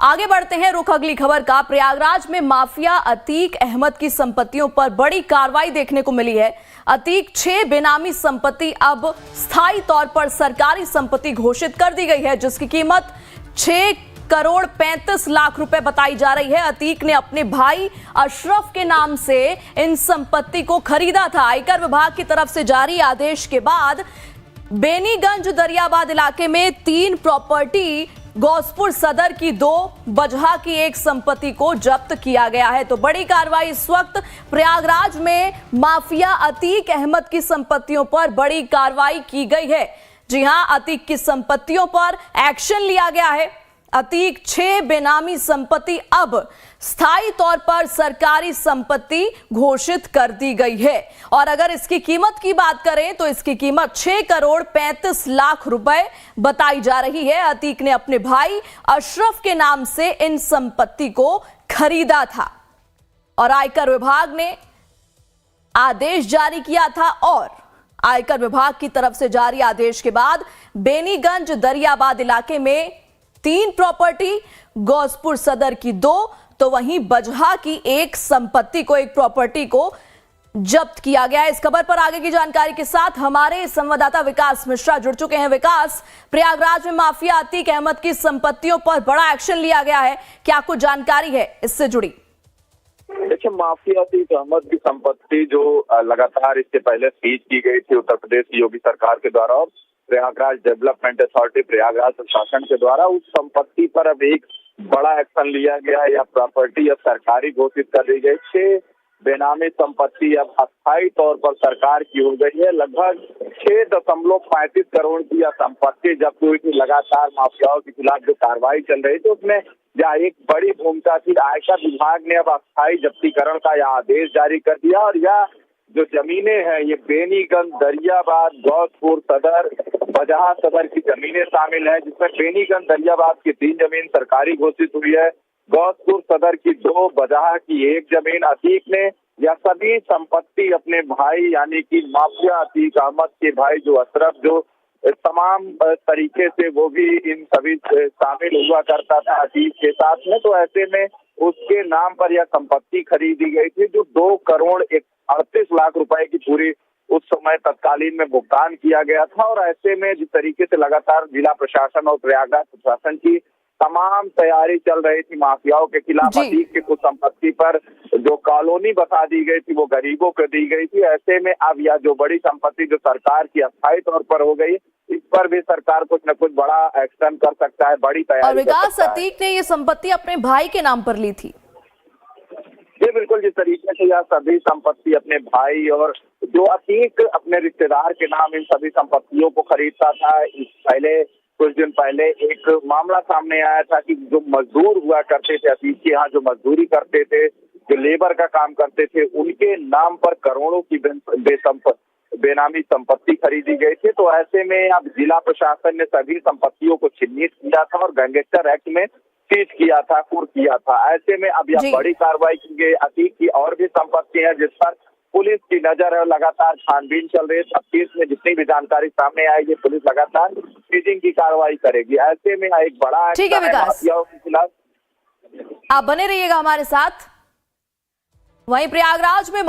आगे बढ़ते हैं, रुख अगली खबर का। प्रयागराज में माफिया अतीक अहमद की संपत्तियों पर बड़ी कार्रवाई देखने को मिली है। अतीक 6 बेनामी संपत्ति अब स्थायी तौर पर सरकारी संपत्ति घोषित कर दी गई है, जिसकी कीमत 6 करोड़ 35 लाख रुपए बताई जा रही है। अतीक ने अपने भाई अशरफ के नाम से इन संपत्ति को खरीदा था। आयकर विभाग की तरफ से जारी आदेश के बाद बेनीगंज दरियाबाद इलाके में 3 प्रॉपर्टी, गौसपुर सदर की 2, बजहा की 1 संपत्ति को जब्त किया गया है। तो बड़ी कार्रवाई इस वक्त प्रयागराज में माफिया अतीक अहमद की संपत्तियों पर बड़ी कार्रवाई की गई है। जी हां, अतीक की संपत्तियों पर एक्शन लिया गया है। अतीक 6 बेनामी संपत्ति अब स्थायी तौर पर सरकारी संपत्ति घोषित कर दी गई है। और अगर इसकी कीमत की बात करें तो इसकी कीमत 6 करोड़ 35 लाख रुपए बताई जा रही है। अतीक ने अपने भाई अशरफ के नाम से इन संपत्ति को खरीदा था और आयकर विभाग ने आदेश जारी किया था। और आयकर विभाग की तरफ से जारी आदेश के बाद बेनीगंज दरियाबाद इलाके में 3 प्रॉपर्टी, गौसपुर सदर की 2, तो वहीं बजहा की 1 संपत्ति को, 1 प्रॉपर्टी को जब्त किया गया है। इस खबर पर आगे की जानकारी के साथ हमारे संवाददाता विकास मिश्रा जुड़ चुके हैं। विकास, प्रयागराज में माफिया अतीक अहमद की संपत्तियों पर बड़ा एक्शन लिया गया है, क्या कुछ जानकारी है इससे जुड़ी? देखिए, माफिया अतीक अहमद की संपत्ति जो लगातार इससे पहले सीज की गई थी उत्तर प्रदेश की योगी सरकार के द्वारा, प्रयागराज डेवलपमेंट अथॉरिटी प्रयागराज प्रशासन के द्वारा, उस संपत्ति पर अब एक बड़ा एक्शन लिया गया है। यह प्रॉपर्टी अब सरकारी घोषित कर दी गई। 6 बेनामी संपत्ति अब अस्थायी तौर पर सरकार की हो गई है। लगभग 6.35 करोड़ की यह संपत्ति जब्त हुई थी। लगातार माफियाओं के खिलाफ जो कार्रवाई चल रही थी उसमें यह एक बड़ी भूमिका थी। आयकर विभाग ने अब अस्थायी जब्तीकरण का यह आदेश जारी कर दिया और यह जो जमीनें हैं, ये बेनीगंज दरियाबाद, गौसपुर सदर, बजहा सदर की जमीनें शामिल हैं, जिसमें बेनीगंज दरियाबाद की 3 जमीन सरकारी घोषित हुई है, गौसपुर सदर की 2, बजहा की 1 जमीन। अतीक ने यह सभी संपत्ति अपने भाई यानी कि माफिया अतीक अहमद के भाई जो अशरफ, जो तमाम तरीके से वो भी इन सभी शामिल हुआ करता था अतीक के साथ में, तो ऐसे में उसके नाम पर यह संपत्ति खरीदी गई थी, जो 2 करोड़ 38 लाख रुपए की पूरी उस समय तत्कालीन में भुगतान किया गया था। और ऐसे में जिस तरीके से लगातार जिला प्रशासन और प्रयागराज प्रशासन की तमाम तैयारी चल रही थी माफियाओं के खिलाफ, अतीक की कुछ संपत्ति पर जो कॉलोनी बता दी गई थी वो गरीबों को दी गई थी। ऐसे में अब यह जो बड़ी संपत्ति जो सरकार की अस्थायी तौर पर हो गई, इस पर भी सरकार कुछ न कुछ बड़ा एक्शन कर सकता है, बड़ी तैयारी। और विकास, अतीक ने ये संपत्ति अपने भाई के नाम पर ली थी? जी बिल्कुल, जिस तरीके से यह सभी संपत्ति अपने भाई और जो अतीक अपने रिश्तेदार के नाम इन सभी संपत्तियों को खरीदता था। पहले कुछ दिन पहले एक मामला सामने आया था कि जो मजदूर हुआ करते थे अतीक के यहाँ, जो मजदूरी करते थे, जो लेबर का काम करते थे, उनके नाम पर करोड़ों की बेनामी संपत्ति खरीदी गई थी। तो ऐसे में अब जिला प्रशासन ने सभी संपत्तियों को चिन्हित किया था और गैंगस्टर एक्ट में सीज किया था, कुर्क किया था। ऐसे में अब यह बड़ी कार्रवाई की गई। अतीक की और भी संपत्ति है जिस पर पुलिस की नजर है, लगातार छानबीन चल रही है। तफ्तीश में जितनी भी जानकारी सामने आएगी पुलिस लगातार सीजिंग की कार्रवाई करेगी। ऐसे में एक बड़ा ठीक है विकास, माफियाओं के खिलाफ। आप बने रहिएगा हमारे साथ। वहीं प्रयागराज में